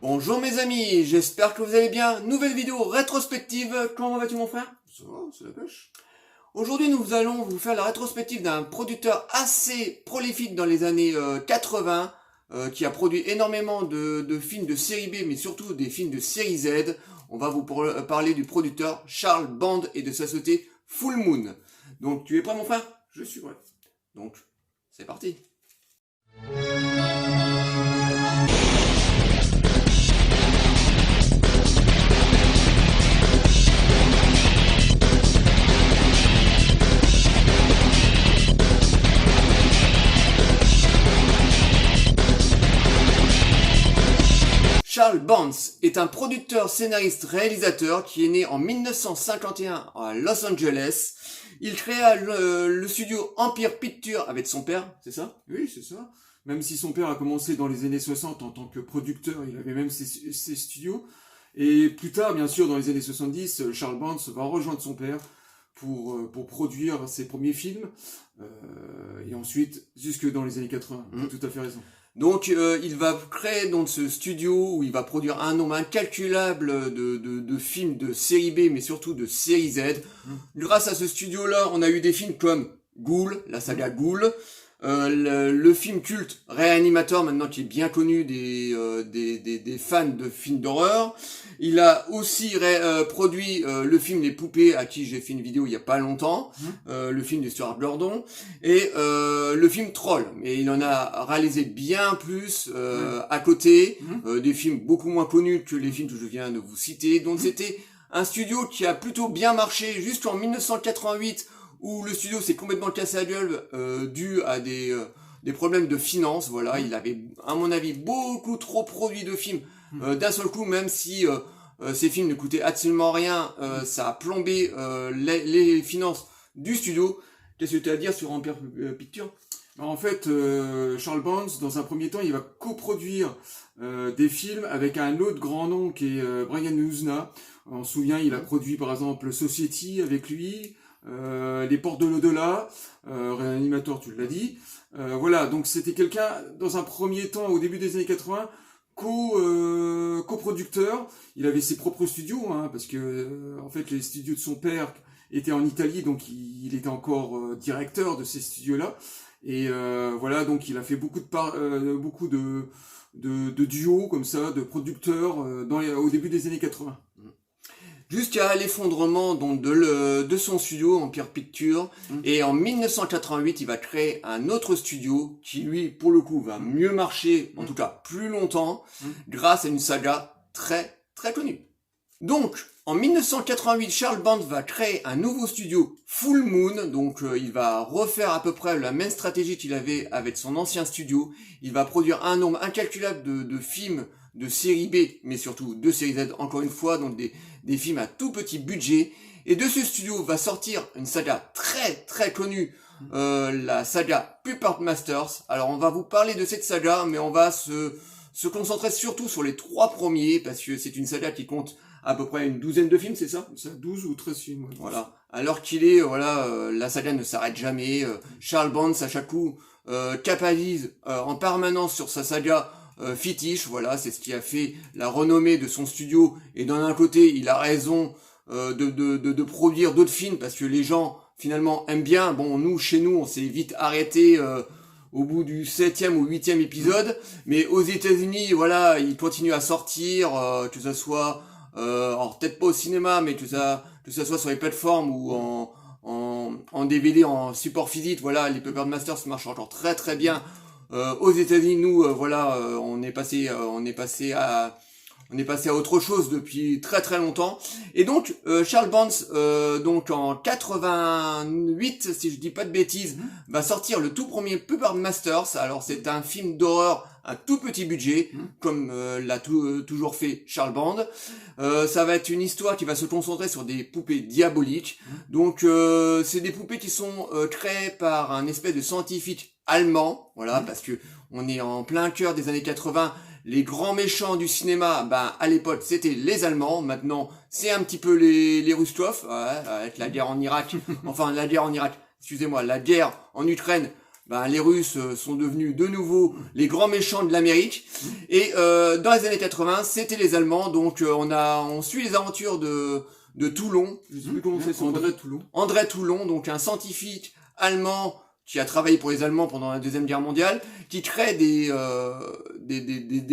Bonjour mes amis, j'espère que vous allez bien. Nouvelle vidéo rétrospective. Comment vas-tu mon frère? Ça va, c'est la pêche. Aujourd'hui nous allons vous faire la rétrospective d'un producteur assez prolifique dans les années 80, qui a produit énormément de films de série B, mais surtout des films de série Z. On va vous parler du producteur Charles Band et de sa société Full Moon. Donc tu es prêt mon frère? Je suis prêt. Donc c'est parti. Charles Bantz est un producteur, scénariste, réalisateur qui est né en 1951 à Los Angeles. Il créa le studio Empire Pictures avec son père, c'est ça? Oui, c'est ça. Même si son père a commencé dans les années 60 en tant que producteur, il avait même ses studios. Et plus tard, bien sûr, dans les années 70, Charles Bantz va rejoindre son père pour produire ses premiers films. Et ensuite, jusque dans les années 80. Tout à fait raison. Donc il va créer donc ce studio où il va produire un nombre incalculable de films de série B, mais surtout de série Z. Grâce à ce studio-là, on a eu des films comme Ghoul, la saga Ghoul, le film culte Réanimateur, maintenant qui est bien connu des fans de films d'horreur. Il a aussi produit le film Les Poupées, à qui j'ai fait une vidéo il y a pas longtemps, le film de Stuart Gordon, et le film Troll. Mais il en a réalisé bien plus à côté, des films beaucoup moins connus que les films que je viens de vous citer. Donc c'était un studio qui a plutôt bien marché jusqu'en 1988, où le studio s'est complètement cassé la gueule dû à des problèmes de finances. Voilà, il avait, à mon avis, beaucoup trop produit de films d'un seul coup, même si ces films ne coûtaient absolument rien, ça a plombé les finances du studio. Qu'est-ce que tu as à dire sur Empire Pictures? Alors, en fait, Charles Bantz, dans un premier temps, il va coproduire des films avec un autre grand nom qui est Brian Usna. On se souvient, il a produit par exemple Society avec lui, Les Portes de l'au-delà, Réanimateur, tu l'as dit. Voilà, donc c'était quelqu'un, dans un premier temps, au début des années 80, coproducteur. Il avait ses propres studios, parce que en fait les studios de son père étaient en Italie, donc il était encore directeur de ces studios-là. Et voilà, donc il a fait beaucoup de duos comme ça, de producteurs au début des années 80. Jusqu'à l'effondrement donc de son studio Empire Pictures. Et en 1988, il va créer un autre studio qui, lui, pour le coup, va mieux marcher, en tout cas plus longtemps, grâce à une saga très très connue. Donc, en 1988, Charles Bantz va créer un nouveau studio Full Moon. Donc, il va refaire à peu près la même stratégie qu'il avait avec son ancien studio. Il va produire un nombre incalculable de films de série B, mais surtout de série Z, encore une fois, donc des films à tout petit budget. Et de ce studio va sortir une saga très très connue, la saga Puppet Masters. Alors on va vous parler de cette saga, mais on va se concentrer surtout sur les 3 premiers, parce que c'est une saga qui compte à peu près une douzaine de films, c'est ça? Ça, 12 ou 13 films. Ouais. Voilà. Alors qu'il est, la saga ne s'arrête jamais. Charles Bantz, à chaque coup, capitalise en permanence sur sa saga fétiche. Voilà, c'est ce qui a fait la renommée de son studio. Et d'un côté, il a raison de produire d'autres films, parce que les gens, finalement, aiment bien. Bon, nous, chez nous, on s'est vite arrêté au bout du 7e ou 8e épisode. Mais aux États-Unis, voilà, il continue à sortir, que ça soit... alors peut-être pas au cinéma, mais que ça soit sur les plateformes ou en DVD, en support physique. Voilà, les Puppet Masters marchent encore très très bien. Aux États-Unis, nous, on est passé à autre chose depuis très très longtemps. Et donc Charles Bantz, donc en 88, si je dis pas de bêtises, va sortir le tout premier Puppet Masters. Alors c'est un film d'horreur à tout petit budget, comme l'a toujours fait Charles Band. Ça va être une histoire qui va se concentrer sur des poupées diaboliques. Donc c'est des poupées qui sont créées par un espèce de scientifique allemand, voilà, parce que on est en plein cœur des années 80. Les grands méchants du cinéma, à l'époque, c'était les Allemands. Maintenant, c'est un petit peu les Ruskov, avec la guerre en Irak. Enfin, la guerre en Irak, excusez-moi, la guerre en Ukraine. les Russes sont devenus de nouveau les grands méchants de l'Amérique. Et dans les années 80, c'était les Allemands. Donc on suit les aventures de Toulon. Je sais plus comment c'est son André Toulon. André Toulon, donc un scientifique allemand qui a travaillé pour les Allemands pendant la Deuxième Guerre mondiale, qui crée des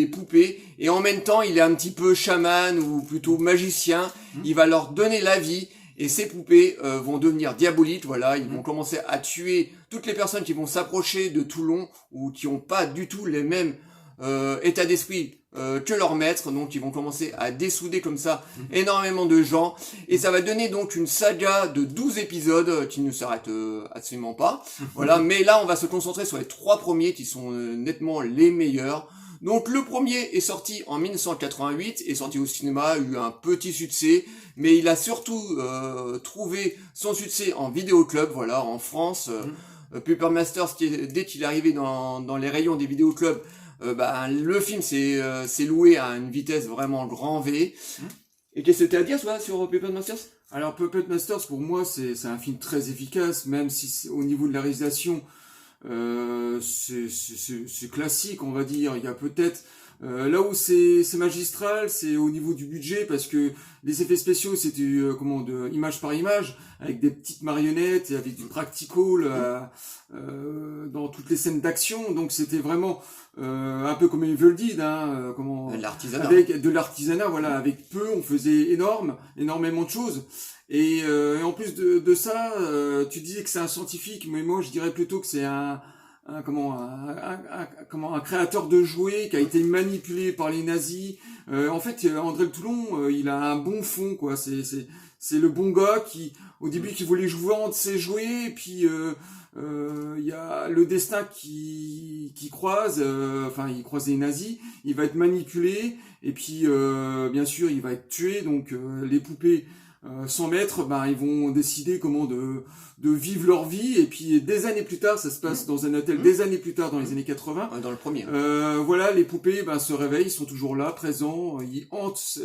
poupées, et en même temps, il est un petit peu chaman, ou plutôt magicien, il va leur donner la vie, et ces poupées vont devenir diaboliques, voilà, ils vont commencer à tuer toutes les personnes qui vont s'approcher de Toulon, ou qui n'ont pas du tout les mêmes état d'esprit que leur maître, donc ils vont commencer à dessouder comme ça énormément de gens, et ça va donner donc une saga de 12 épisodes qui ne s'arrête absolument pas, voilà, mais là on va se concentrer sur les 3 premiers qui sont nettement les meilleurs. Donc le premier est sorti en 1988, est sorti au cinéma, a eu un petit succès, mais il a surtout trouvé son succès en vidéoclub, voilà, en France. Paper Masters, dès qu'il est arrivé dans les rayons des vidéoclubs, le film s'est loué à une vitesse vraiment grand V. Et qu'est-ce que tu as à dire sur Puppet Masters? Alors Puppet Masters, pour moi, c'est un film très efficace, même si au niveau de la réalisation, c'est classique, on va dire. Il y a peut-être là où c'est magistral, c'est au niveau du budget, parce que les effets spéciaux c'était image par image, avec des petites marionnettes et avec du practical dans toutes les scènes d'action. Donc c'était vraiment un peu comme Evil Dead, l'artisanat. Avec de l'artisanat, voilà, avec peu, on faisait énormément de choses. Et en plus de ça, tu disais que c'est un scientifique, mais moi je dirais plutôt que c'est un créateur de jouets qui a été manipulé par les nazis. En fait, André Le Toulon, il a un bon fond, quoi. C'est le bon gars qui, au début, qui voulait vendre ses jouets, et puis il y a le destin qui croise. Il croise les nazis. Il va être manipulé, et puis bien sûr, il va être tué. Donc les poupées sans maître, ils vont décider comment de vivre leur vie, et puis des années plus tard, ça se passe dans un hôtel, des années plus tard, dans les années 80. Dans le premier. Voilà, les poupées se réveillent, ils sont toujours là, présents, ils hantent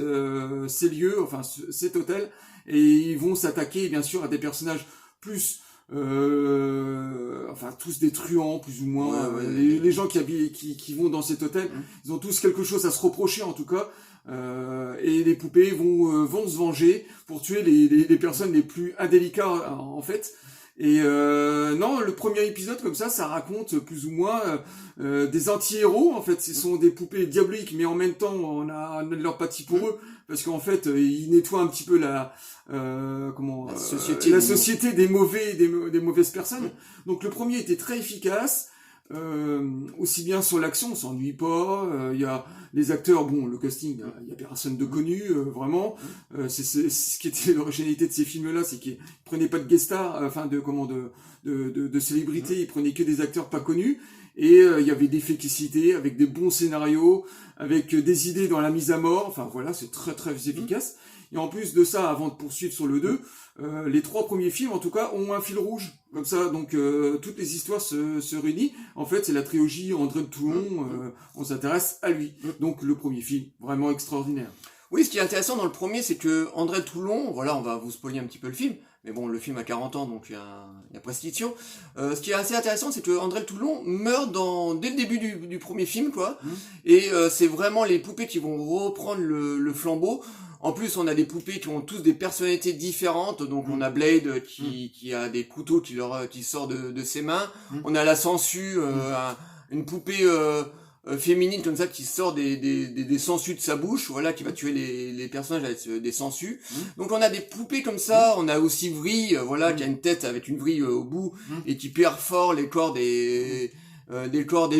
ces lieux, enfin cet hôtel, et ils vont s'attaquer bien sûr à des personnages plus tous des truands plus ou moins. Les gens qui vont dans cet hôtel, ils ont tous quelque chose à se reprocher en tout cas. Et les poupées vont se venger pour tuer les personnes les plus indélicates en fait. Et non, le premier épisode comme ça raconte plus ou moins des anti-héros. En fait, ce sont des poupées diaboliques, mais en même temps, on a de l'empathie pour eux, parce qu'en fait, ils nettoient un petit peu la société des mauvaises personnes. Donc le premier était très efficace. Aussi bien sur l'action, on s'ennuie pas. Il y a les acteurs, le casting, il y a personne de connu, vraiment. C'est ce qui était l'originalité de ces films-là, c'est qu'ils prenaient pas de guest stars, de célébrités, ils prenaient que des acteurs pas connus. Et il y avait des efficacités, avec des bons scénarios, avec des idées dans la mise à mort. Enfin voilà, c'est très très efficace. Et en plus de ça, avant de poursuivre sur le 2, les 3 premiers films, en tout cas, ont un fil rouge. Comme ça, donc toutes les histoires se réunissent. En fait, c'est la trilogie André de Toulon, on s'intéresse à lui. Donc le premier film, vraiment extraordinaire. Oui, ce qui est intéressant dans le premier, c'est que André de Toulon, voilà, on va vous spoiler un petit peu le film, mais bon, le film a 40 ans, donc il y a prescription. Ce qui est assez intéressant, c'est que André de Toulon meurt dès le début du premier film, quoi. Et c'est vraiment les poupées qui vont reprendre le flambeau. En plus, on a des poupées qui ont tous des personnalités différentes. Donc, on a Blade qui a des couteaux qui sortent de ses mains. On a la Sangsue, une poupée féminine comme ça qui sort des sangsues de sa bouche, voilà, qui va tuer les personnages avec des sangsues. Donc, on a des poupées comme ça. On a aussi Vrille, voilà, qui a une tête avec une vrille au bout et qui perfore les corps des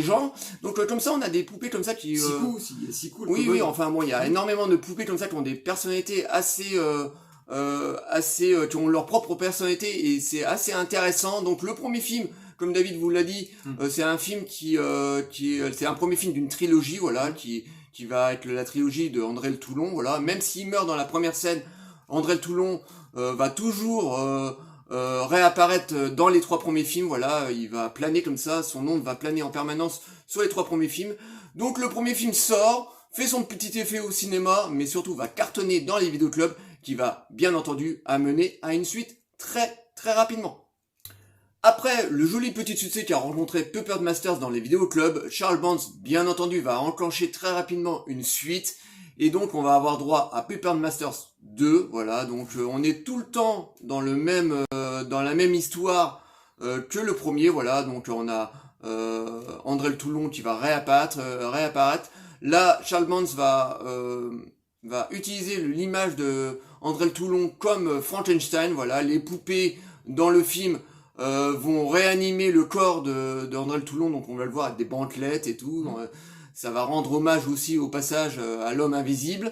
gens. Donc comme ça, on a des poupées comme ça qui... Si cool. Oui, enfin bon, il y a énormément de poupées comme ça qui ont des personnalités assez qui ont leur propre personnalité, et c'est assez intéressant. Donc le premier film, comme David vous l'a dit, c'est un film c'est un premier film d'une trilogie, voilà, qui va être la trilogie de André Le Toulon, voilà. Même s'il meurt dans la première scène, André Le Toulon va toujours réapparaître dans les 3 premiers films, voilà, il va planer comme ça, son nom va planer en permanence sur les 3 premiers films. Donc le premier film sort, fait son petit effet au cinéma, mais surtout va cartonner dans les vidéoclubs, qui va bien entendu amener à une suite très très rapidement. Après le joli petit succès qu'a rencontré Puppet Masters dans les vidéoclubs, Charles Bonds, bien entendu, va enclencher très rapidement une suite. Et donc on va avoir droit à Puppet Masters 2, voilà, donc on est tout le temps dans dans la même histoire que le premier, voilà, donc on a André le Toulon qui va réapparaître. Là, Charles Bonds va utiliser l'image de André le Toulon comme Frankenstein, voilà, les poupées dans le film vont réanimer le corps de André le Toulon, donc on va le voir avec des bandelettes et tout. Ça va rendre hommage aussi au passage à l'homme invisible.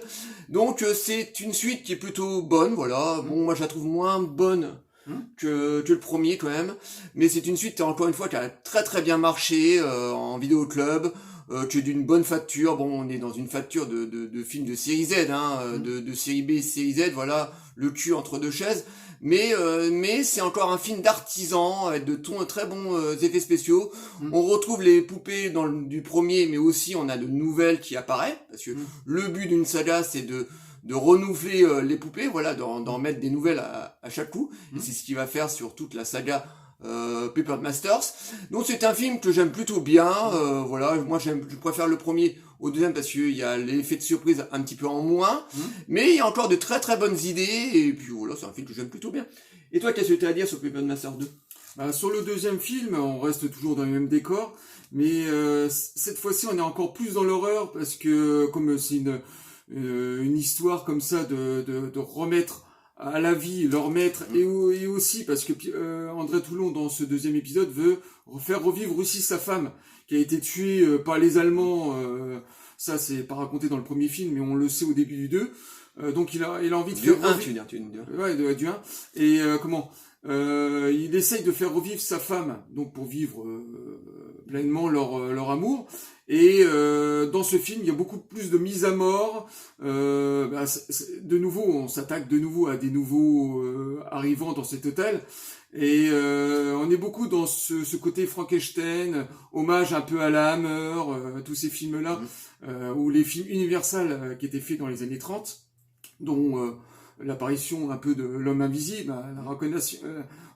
Donc c'est une suite qui est plutôt bonne, voilà. Bon, moi je la trouve moins bonne que le premier quand même. Mais c'est une suite, encore une fois, qui a très très bien marché en vidéoclub, qui est d'une bonne facture. Bon, on est dans une facture de film de série Z, de série B, série Z, voilà, le cul entre deux chaises. Mais c'est encore un film d'artisan avec de très bons effets spéciaux. On retrouve les poupées du premier, mais aussi on a de nouvelles qui apparaissent, parce que le but d'une saga c'est de renouveler les poupées, voilà, d'en mettre des nouvelles à chaque coup. Et c'est ce qu'il va faire sur toute la saga Puppet Masters. Donc c'est un film que j'aime plutôt bien. Voilà, moi je préfère le premier au deuxième parce qu'il y a l'effet de surprise un petit peu en moins. Mais il y a encore de très très bonnes idées. Et puis voilà, c'est un film que j'aime plutôt bien. Et toi, qu'est-ce que tu as à dire sur Puppet Masters 2? Sur le deuxième film, on reste toujours dans le même décor, mais cette fois-ci on est encore plus dans l'horreur parce que comme c'est une histoire comme ça de remettre à la vie leur maître et aussi parce que André Toulon dans ce deuxième épisode veut faire revivre aussi sa femme qui a été tuée par les Allemands. Ça c'est pas raconté dans le premier film mais on le sait au début du 2. Donc il a envie de faire revivre... Ouais, du 1. Et il essaye de faire revivre sa femme, donc pour vivre pleinement leur amour. Et dans ce film, il y a beaucoup plus de mise à mort. De nouveau, on s'attaque de nouveau à des nouveaux arrivants dans cet hôtel. Et on est beaucoup dans ce côté Frankenstein, hommage un peu à la Hammer, tous ces films-là, ou les films Universal qui étaient faits dans les années 30, dont l'apparition un peu de l'homme invisible,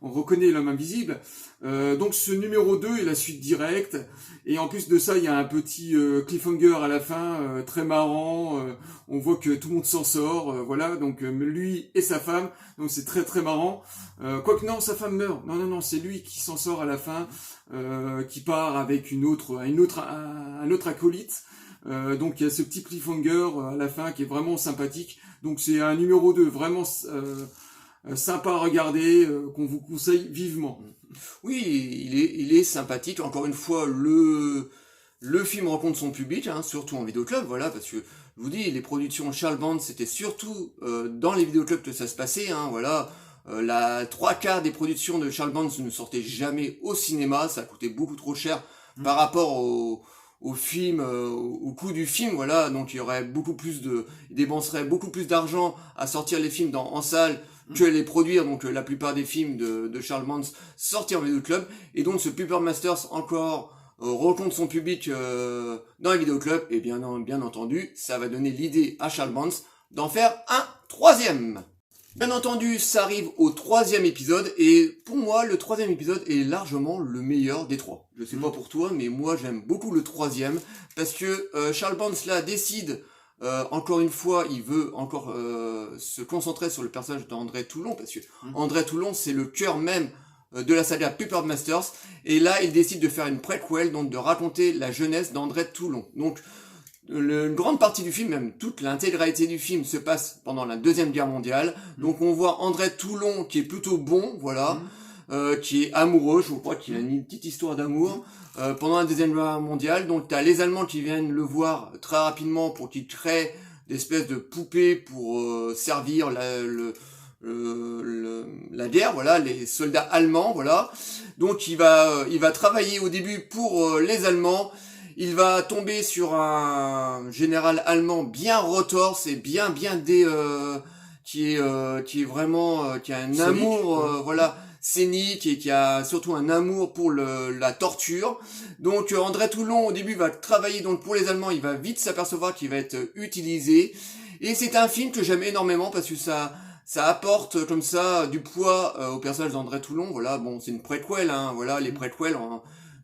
on reconnaît l'homme invisible. Donc ce numéro 2 est la suite directe, et en plus de ça, il y a un petit cliffhanger à la fin, très marrant. On voit que tout le monde s'en sort, voilà, donc lui et sa femme, donc c'est très très marrant. Quoique non, sa femme meurt. Non, c'est lui qui s'en sort à la fin, qui part avec un autre acolyte. Donc il y a ce petit cliffhanger à la fin qui est vraiment sympathique. Donc c'est un numéro 2 vraiment sympa à regarder, qu'on vous conseille vivement. Oui, il est sympathique. Encore une fois, le film rencontre son public, surtout en vidéoclub, voilà, parce que je vous dis, les productions Charles Band, c'était surtout dans les vidéoclubs que ça se passait, voilà. La 3/4 des productions de Charles Band ne sortaient jamais au cinéma, ça coûtait beaucoup trop cher par rapport au film, au coût du film, voilà, donc il y aurait il dépenserait beaucoup plus d'argent à sortir les films en salle que les produire, donc la plupart des films de Charles Band sortis en vidéoclub, et donc ce Puppet Masters encore rencontre son public dans les vidéoclubs, et bien entendu, ça va donner l'idée à Charles Band d'en faire un troisième. Bien entendu, ça arrive au troisième épisode, et pour moi, le troisième épisode est largement le meilleur des trois. Je sais pas pour toi, mais moi j'aime beaucoup le troisième, parce que Charles Band là décide, encore une fois, il veut encore se concentrer sur le personnage d'André Toulon, parce que André Toulon c'est le cœur même de la saga Puppet Masters, et là il décide de faire une préquelle, donc de raconter la jeunesse d'André Toulon. Donc une grande partie du film, même toute l'intégralité du film, se passe pendant la Deuxième Guerre mondiale. Donc on voit André Toulon qui est plutôt bon, voilà, qui est amoureux, je crois qu'il a une petite histoire d'amour pendant la Deuxième Guerre mondiale. Donc t'as les Allemands qui viennent le voir très rapidement pour qu'il crée des espèces de poupées pour servir la guerre, voilà, les soldats allemands, voilà. Donc il va travailler au début pour les Allemands. Il va tomber sur un général allemand bien retorse et qui est vraiment qui a un scénique, amour voilà, scénique, et qui a surtout un amour pour la torture. Donc André Toulon au début va travailler donc pour les Allemands, il va vite s'apercevoir qu'il va être utilisé, et c'est un film que j'aime énormément parce que ça ça apporte comme ça du poids au personnage d'André Toulon. Voilà, bon, c'est une préquelle, hein, voilà, les préquels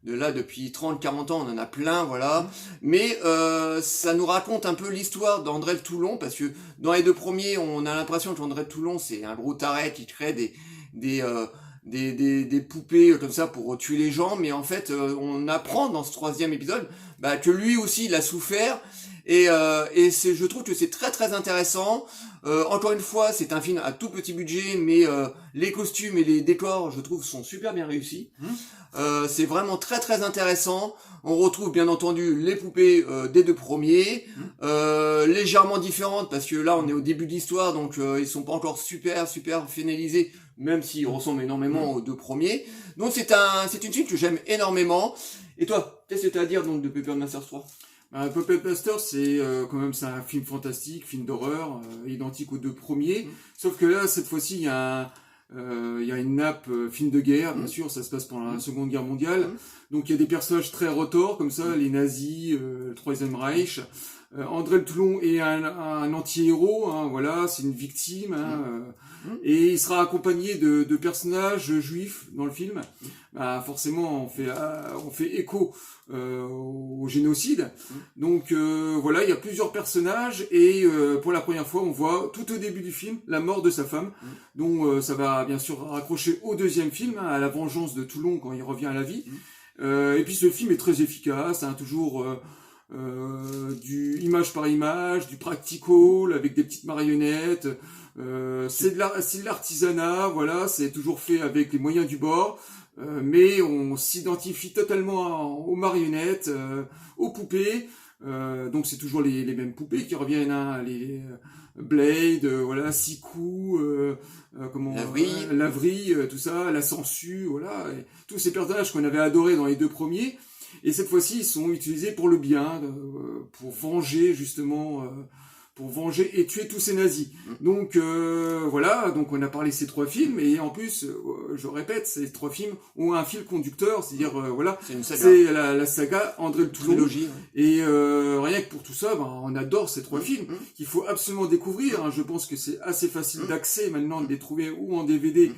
de là depuis 30-40 ans, on en a plein, voilà. Mais ça nous raconte un peu l'histoire d'André Toulon, parce que dans les deux premiers, on a l'impression qu'André Toulon, c'est un gros taré qui crée des poupées comme ça pour tuer les gens, mais en fait, on apprend dans ce troisième épisode que lui aussi, il a souffert. Et je trouve que c'est très très intéressant. Encore une fois, c'est un film à tout petit budget, mais les costumes et les décors, je trouve, sont super bien réussis. C'est vraiment très très intéressant. On retrouve bien entendu les poupées des deux premiers, légèrement différentes parce que là on est au début de l'histoire, donc ils sont pas encore super finalisés, même s'ils ressemblent énormément aux deux premiers. Donc c'est une film que j'aime énormément. Et toi, qu'est-ce que tu as à dire donc de Puppet Masters 3? Puppet Master, c'est quand même c'est un film fantastique, film d'horreur, identique aux deux premiers. Sauf que là, cette fois-ci, il y a une nappe film de guerre, bien sûr, ça se passe pendant la Seconde Guerre mondiale. Donc il y a des personnages très retors, comme ça, les nazis, le Troisième Reich. André Toulon est un anti-héros, hein, voilà, c'est une victime, hein, et il sera accompagné de personnages juifs dans le film. Forcément, on fait écho au génocide. Donc voilà, il y a plusieurs personnages et pour la première fois, on voit tout au début du film la mort de sa femme. Donc ça va bien sûr raccrocher au deuxième film, hein, à la vengeance de Toulon quand il revient à la vie. Et puis ce film est très efficace, hein, toujours du image par image, du practical avec des petites marionnettes. C'est de l'artisanat, voilà, c'est toujours fait avec les moyens du bord. Mais on s'identifie totalement aux marionnettes, aux poupées. Donc c'est toujours les mêmes poupées qui reviennent, hein, les Blade, voilà, Siku, Lavry, tout ça, la Sangsue, voilà, et tous ces personnages qu'on avait adorés dans les deux premiers. Et cette fois-ci, ils sont utilisés pour le bien, pour venger justement. Pour venger et tuer tous ces nazis. Donc voilà, donc on a parlé de ces trois films, et en plus, je répète, ces trois films ont un fil conducteur, c'est-à-dire voilà, c'est la saga André Toulon. Trilogie, et rien que pour tout ça, on adore ces trois films qu'il faut absolument découvrir. Hein. Je pense que c'est assez facile d'accès maintenant de les trouver ou en DVD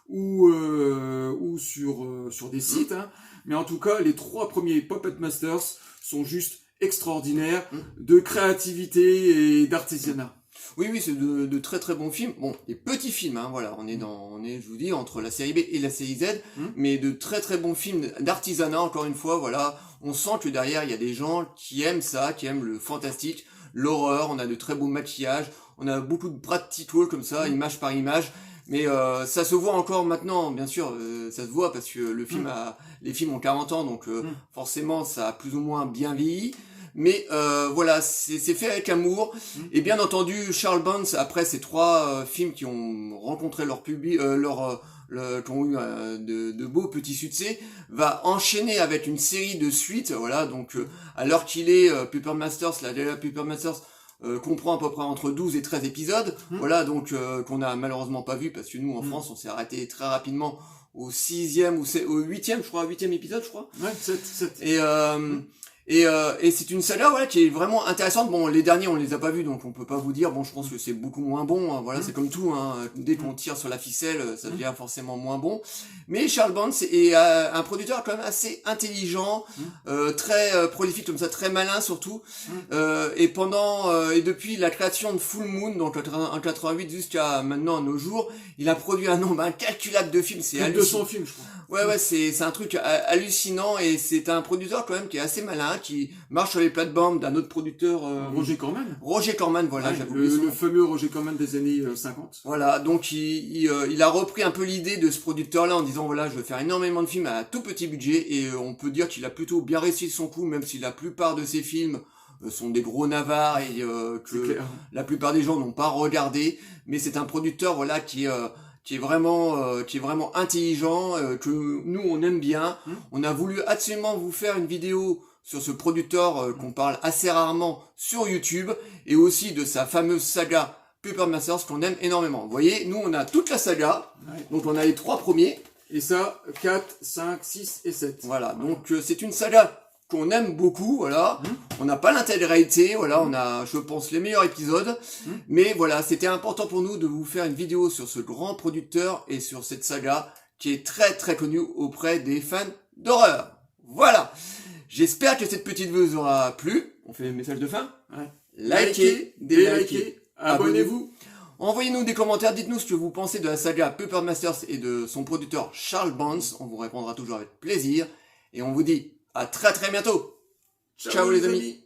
ou sur des sites. Hein. Mais en tout cas, les trois premiers Puppet Masters sont juste extraordinaire de créativité et d'artisanat. Oui, c'est de très très bons films. Bon, des petits films, hein, voilà, on est, je vous dis, entre la série B et la série Z, mais de très très bons films d'artisanat, encore une fois, voilà. On sent que derrière, il y a des gens qui aiment ça, qui aiment le fantastique, l'horreur, on a de très beaux maquillages, on a beaucoup de practical comme ça, image par image. Mais ça se voit encore maintenant, bien sûr, ça se voit parce que les films ont 40 ans, donc forcément ça a plus ou moins bien vieilli. Mais voilà, c'est fait avec amour. Et bien entendu, Charles Bonds, après ces trois films qui ont rencontré leur public, qui ont eu de beaux petits succès, va enchaîner avec une série de suites. Voilà, donc à l'heure qu'il est, Puppet Masters, la Puppet Masters comprend à peu près entre 12 et 13 épisodes, voilà, donc qu'on a malheureusement pas vu parce que nous en France on s'est arrêté très rapidement au 6e ou au 8e, je crois, 8e épisode, je crois. Ouais, 7. Et c'est une saga, voilà, qui est vraiment intéressante. Bon, les derniers on les a pas vus, donc on peut pas vous dire. Bon, je pense que c'est beaucoup moins bon, hein, voilà, c'est comme tout, hein, dès qu'on tire sur la ficelle, ça devient forcément moins bon. Mais Charles Bonds est un producteur quand même assez intelligent, très prolifique comme ça, très malin surtout. Et et depuis la création de Full Moon, donc en 88 jusqu'à maintenant, à nos jours, il a produit un nombre incalculable de films. C'est 200 films, je crois. Ouais, c'est un truc hallucinant, et c'est un producteur quand même qui est assez malin, qui marche sur les plates-bandes d'un autre producteur, Roger Corman. Roger Corman, voilà, le fameux Roger Corman des années 50. Voilà, donc il a repris un peu l'idée de ce producteur-là en disant voilà, je veux faire énormément de films à tout petit budget, et on peut dire qu'il a plutôt bien réussi son coup, même si la plupart de ses films sont des gros navards et que la plupart des gens n'ont pas regardé. Mais c'est un producteur, voilà, qui est vraiment intelligent, que nous on aime bien. On a voulu absolument vous faire une vidéo sur ce producteur qu'on parle assez rarement sur YouTube, et aussi de sa fameuse saga Puppet Masters qu'on aime énormément. Vous voyez, nous on a toute la saga, donc on a les trois premiers. Et ça, 4, 5, 6 et 7. Voilà, donc c'est une saga qu'on aime beaucoup, voilà. On n'a pas l'intégralité, voilà, on a, je pense, les meilleurs épisodes. Mais voilà, c'était important pour nous de vous faire une vidéo sur ce grand producteur et sur cette saga qui est très très connue auprès des fans d'horreur. Voilà. J'espère que cette petite vidéo vous aura plu. On fait le message de fin. Ouais. Likez, délikez, abonnez-vous. Envoyez-nous des commentaires, dites-nous ce que vous pensez de la saga Puppet Masters et de son producteur Charles Bonds. On vous répondra toujours avec plaisir. Et on vous dit à très très bientôt. Ciao les amis.